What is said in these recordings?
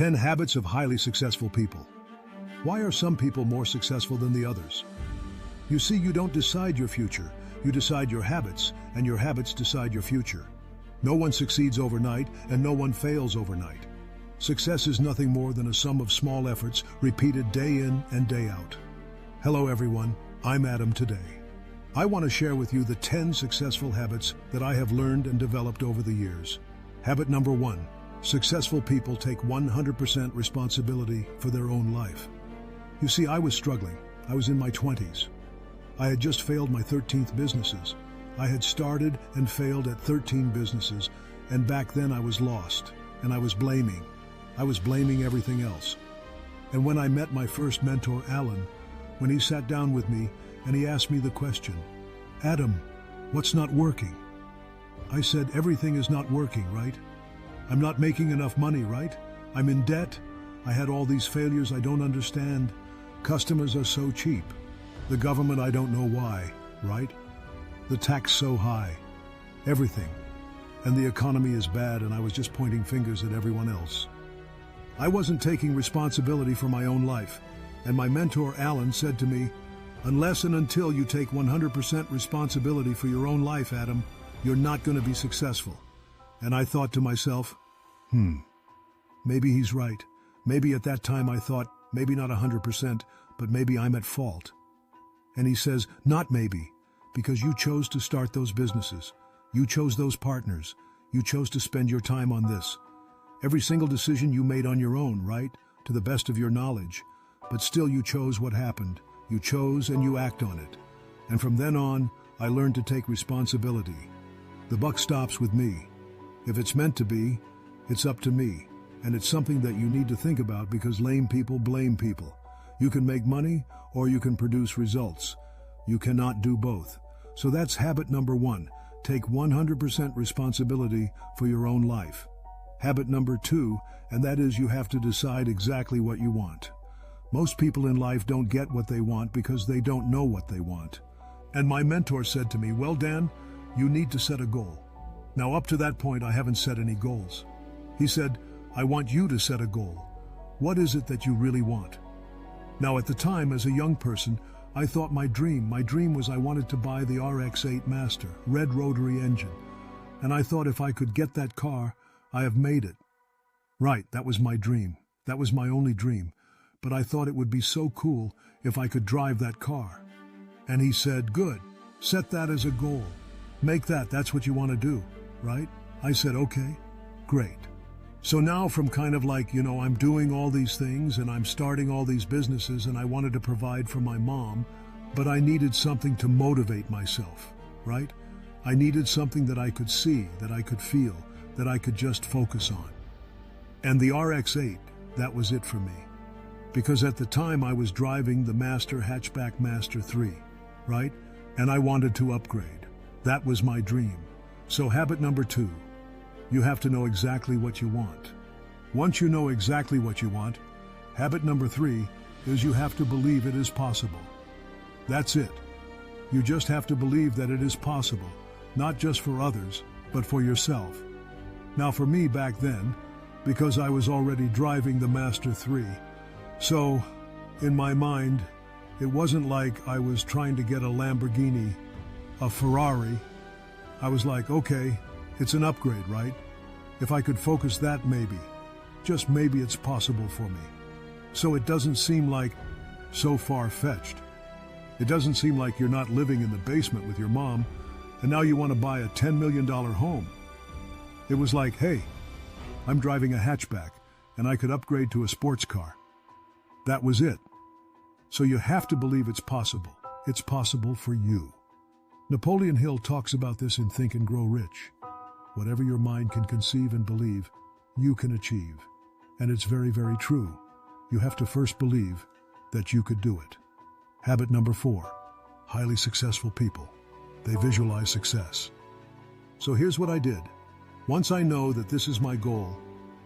10 habits of highly successful people. Why are some people more successful than the others? You see, you don't decide your future. You decide your habits, and your habits decide your future. No one succeeds overnight, and no one fails overnight. Success is nothing more than a sum of small efforts repeated day in and day out. Hello everyone, I'm Adam today. I want to share with you the 10 successful habits that I have learned and developed over the years. Habit number 1. Successful people take 100% responsibility for their own life. You see, I was struggling. I was in my 20s. I had just failed my 13th businesses. I had started and failed at 13 businesses, and back then I was lost, and I was blaming. I was blaming everything else. And when I met my first mentor, Alan, when he sat down with me and he asked me the question, "Adam, what's not working?" I said, "Everything is not working, right? I'm not making enough money, right? I'm in debt. I had all these failures I don't understand. Customers are so cheap. The government, I don't know why, right? The tax so high. Everything. And the economy is bad, and I was just pointing fingers at everyone else. I wasn't taking responsibility for my own life, and my mentor Alan said to me, "Unless and until you take 100% responsibility for your own life, Adam, you're not going to be successful." And I thought to myself, maybe he's right. Maybe at that time I thought, maybe not 100%, but maybe I'm at fault. And he says, "Not maybe, because you chose to start those businesses. You chose those partners. You chose to spend your time on this. Every single decision you made on your own, right? To the best of your knowledge. But still you chose what happened. You chose and you act on it. And from then on, I learned to take responsibility. The buck stops with me. If it's meant to be, it's up to me. And it's something that you need to think about because lame people blame people. You can make money or you can produce results. You cannot do both. So that's habit number 1. Take 100% responsibility for your own life. Habit number 2, and that is you have to decide exactly what you want. Most people in life don't get what they want because they don't know what they want. And my mentor said to me, "Well, Dan, you need to set a goal." Now, up to that point, I haven't set any goals. He said, "I want you to set a goal. What is it that you really want?" Now, at the time, as a young person, I thought my dream was I wanted to buy the RX-8 Master, red rotary engine. And I thought if I could get that car, I have made it. Right, that was my dream. That was my only dream. But I thought it would be so cool if I could drive that car. And he said, "Good, set that as a goal. Make that's what you want to do, right?" I said, "Okay, great." So now from kind of like, I'm doing all these things and I'm starting all these businesses and I wanted to provide for my mom, but I needed something to motivate myself, right? I needed something that I could see, that I could feel, that I could just focus on. And the RX-8, that was it for me. Because at the time I was driving the Master Hatchback Master 3, right? And I wanted to upgrade. That was my dream. So habit number 2. You have to know exactly what you want. Once you know exactly what you want, habit number 3 is you have to believe it is possible. That's it. You just have to believe that it is possible, not just for others, but for yourself. Now for me back then, because I was already driving the Master 3, so in my mind, it wasn't like I was trying to get a Lamborghini, a Ferrari. I was like, okay, it's an upgrade, right? If I could focus that maybe, just maybe it's possible for me. So it doesn't seem like so far-fetched. It doesn't seem like you're not living in the basement with your mom and now you want to buy a $10 million home. It was like, hey, I'm driving a hatchback and I could upgrade to a sports car. That was it. So you have to believe it's possible. It's possible for you. Napoleon Hill talks about this in Think and Grow Rich. Whatever your mind can conceive and believe, you can achieve. And it's very, very true. You have to first believe that you could do it. Habit number 4. Highly successful people. They visualize success. So here's what I did. Once I know that this is my goal,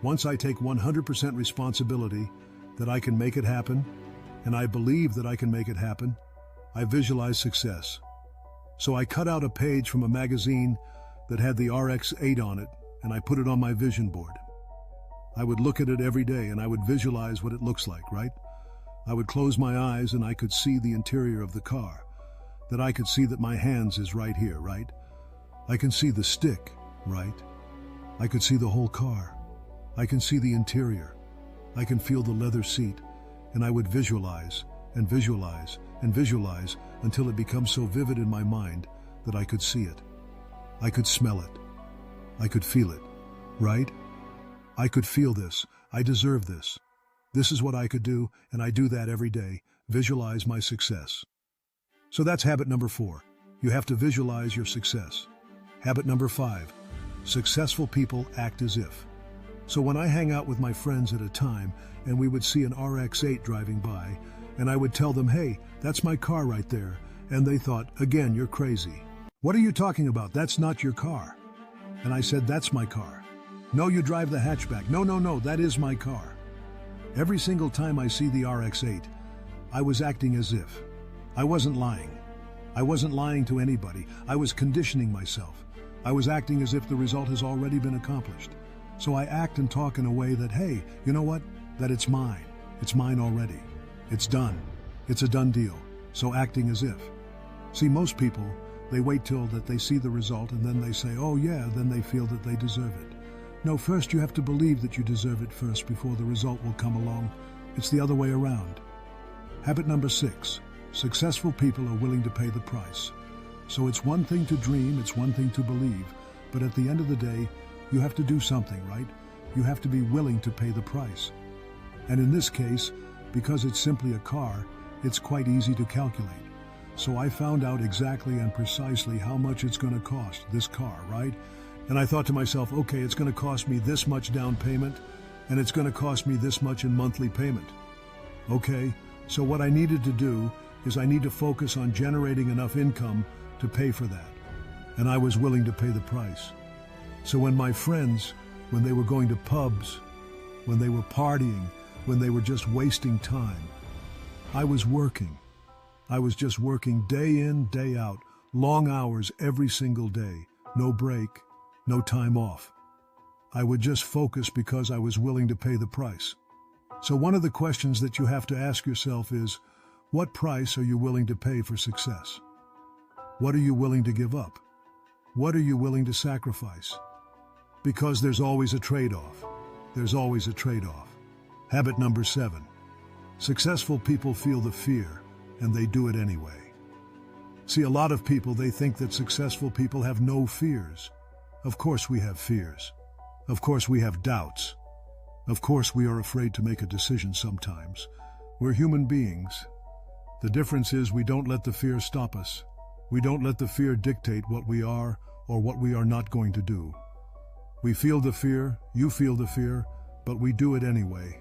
once I take 100% responsibility that I can make it happen, and I believe that I can make it happen, I visualize success. So I cut out a page from a magazine that had the RX-8 on it, and I put it on my vision board. I would look at it every day and I would visualize what it looks like, right? I would close my eyes and I could see the interior of the car, that I could see that my hands is right here, right? I can see the stick, right? I could see the whole car. I can see the interior. I can feel the leather seat, and I would visualize and visualize and visualize until it becomes so vivid in my mind that I could see it. I could smell it. I could feel it, right? I could feel this. I deserve this. This is what I could do, and I do that every day. Visualize my success. So that's habit number 4. You have to visualize your success. Habit number 5. Successful people act as if. So when I hang out with my friends at a time and we would see an RX-8 driving by, and I would tell them, hey, that's my car right there, and they thought, again, you're crazy. What are you talking about? That's not your car. And I said, that's my car. No, you drive the hatchback. No, that is my car. Every single time I see the RX-8, I was acting as if. I wasn't lying. I wasn't lying to anybody. I was conditioning myself. I was acting as if the result has already been accomplished. So I act and talk in a way that, hey, you know what? That it's mine. It's mine already. It's done. It's a done deal. So acting as if. See, most people, they wait till that they see the result and then they say, oh yeah, then they feel that they deserve it. No, first you have to believe that you deserve it first before the result will come along. It's the other way around. Habit number 6. Successful people are willing to pay the price. So it's one thing to dream, it's one thing to believe, but at the end of the day, you have to do something, right? You have to be willing to pay the price. And in this case, because it's simply a car, it's quite easy to calculate. So I found out exactly and precisely how much it's going to cost, this car, right? And I thought to myself, okay, it's going to cost me this much down payment, and it's going to cost me this much in monthly payment. Okay, so what I needed to do is I need to focus on generating enough income to pay for that. And I was willing to pay the price. So when my friends, when they were going to pubs, when they were partying, when they were just wasting time, I was working. I was just working day in, day out, long hours every single day, no break, no time off. I would just focus because I was willing to pay the price. So one of the questions that you have to ask yourself is, what price are you willing to pay for success? What are you willing to give up? What are you willing to sacrifice? Because there's always a trade-off. There's always a trade-off. Habit number 7. Successful people feel the fear, and they do it anyway. See, a lot of people, they think that successful people have no fears. Of course we have fears. Of course we have doubts. Of course we are afraid to make a decision sometimes. We're human beings. The difference is we don't let the fear stop us. We don't let the fear dictate what we are or what we are not going to do. We feel the fear, you feel the fear, but we do it anyway.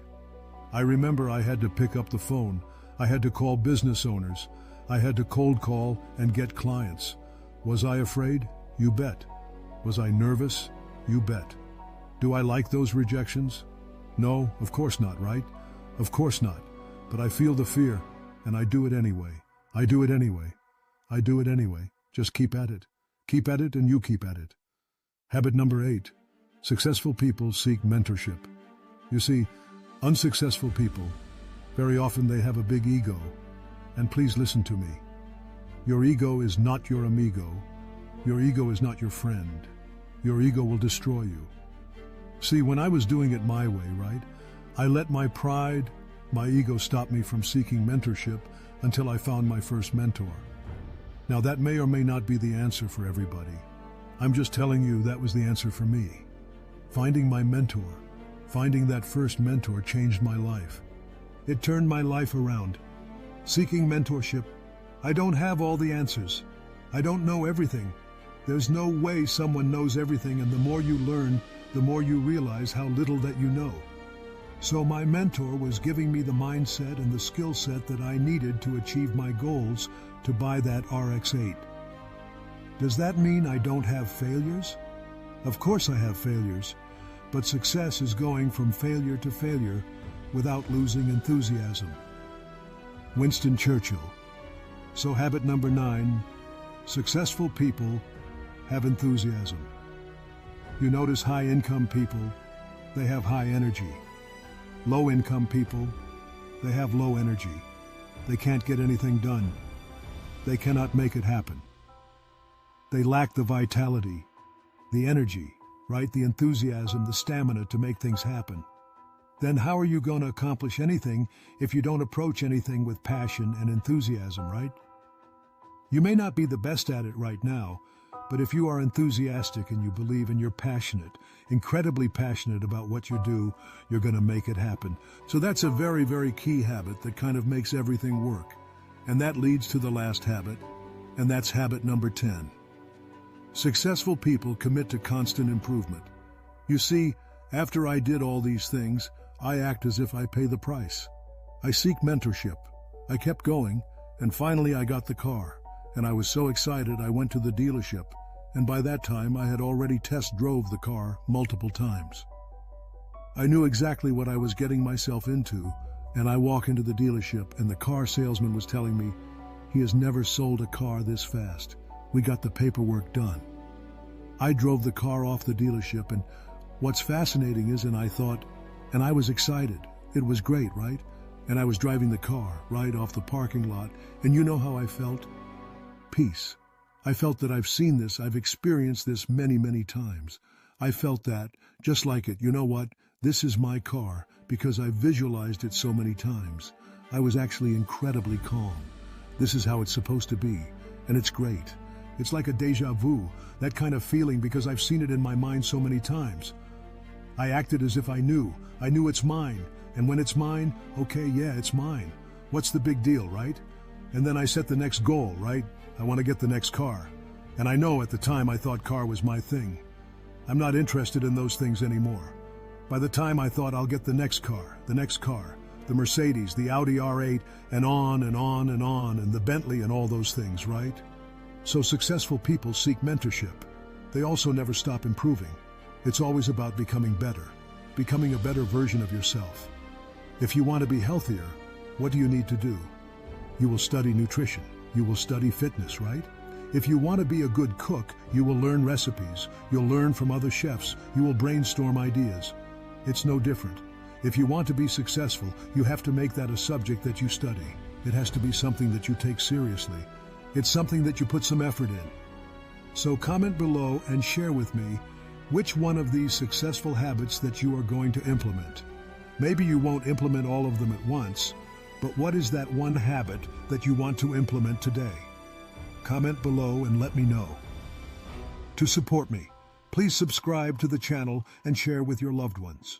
I remember I had to pick up the phone. I had to call business owners. I had to cold call and get clients. Was I afraid? You bet. Was I nervous? You bet. Do I like those rejections? No, of course not, right? Of course not. But I feel the fear, and I do it anyway. I do it anyway. I do it anyway. Just keep at it. Keep at it and you keep at it. Habit number 8. Successful people seek mentorship. You see, unsuccessful people, very often they have a big ego. And please listen to me. Your ego is not your amigo. Your ego is not your friend. Your ego will destroy you. See, when I was doing it my way, right, I let my pride, my ego stop me from seeking mentorship until I found my first mentor. Now that may or may not be the answer for everybody. I'm just telling you that was the answer for me. Finding my mentor, finding that first mentor changed my life. It turned my life around. Seeking mentorship, I don't have all the answers. I don't know everything. There's no way someone knows everything, and the more you learn, the more you realize how little that you know. So my mentor was giving me the mindset and the skill set that I needed to achieve my goals to buy that RX-8. Does that mean I don't have failures? Of course I have failures, but success is going from failure to failure without losing enthusiasm. Winston Churchill. So habit number 9, successful people have enthusiasm. You notice high-income people, they have high energy. Low-income people, they have low energy. They can't get anything done. They cannot make it happen. They lack the vitality, the energy, right? The enthusiasm, the stamina to make things happen. Then how are you going to accomplish anything if you don't approach anything with passion and enthusiasm, right? You may not be the best at it right now, but if you are enthusiastic and you believe and you're passionate, incredibly passionate about what you do, you're going to make it happen. So that's a very, very key habit that kind of makes everything work. And that leads to the last habit, and that's habit number 10. Successful people commit to constant improvement. You see, after I did all these things, I act as if I pay the price. I seek mentorship. I kept going, and finally I got the car. And I was so excited I went to the dealership, and by that time I had already test drove the car multiple times. I knew exactly what I was getting myself into, and I walk into the dealership and the car salesman was telling me, he has never sold a car this fast. We got the paperwork done. I drove the car off the dealership, and what's fascinating is, and I was excited. It was great, right? And I was driving the car right off the parking lot, and you know how I felt? Peace. I felt that I've seen this, I've experienced this many, many times. I felt that, just like it, you know what? This is my car, because I visualized it so many times. I was actually incredibly calm. This is how it's supposed to be, and it's great. It's like a déjà vu, that kind of feeling, because I've seen it in my mind so many times. I acted as if I knew it's mine, and when it's mine, okay, yeah, it's mine. What's the big deal, right? And then I set the next goal, right? I want to get the next car. And I know at the time I thought car was my thing. I'm not interested in those things anymore. By the time I thought I'll get the next car, the Mercedes, the Audi R8, and on and on and on, and the Bentley and all those things, right? So successful people seek mentorship. They also never stop improving. It's always about becoming better, becoming a better version of yourself. If you want to be healthier, what do you need to do? You will study nutrition. You will study fitness, right? If you want to be a good cook, you will learn recipes. You'll learn from other chefs. You will brainstorm ideas. It's no different. If you want to be successful, you have to make that a subject that you study. It has to be something that you take seriously. It's something that you put some effort in. So comment below and share with me which one of these successful habits that you are going to implement. Maybe you won't implement all of them at once, but what is that one habit that you want to implement today? Comment below and let me know. To support me, please subscribe to the channel and share with your loved ones.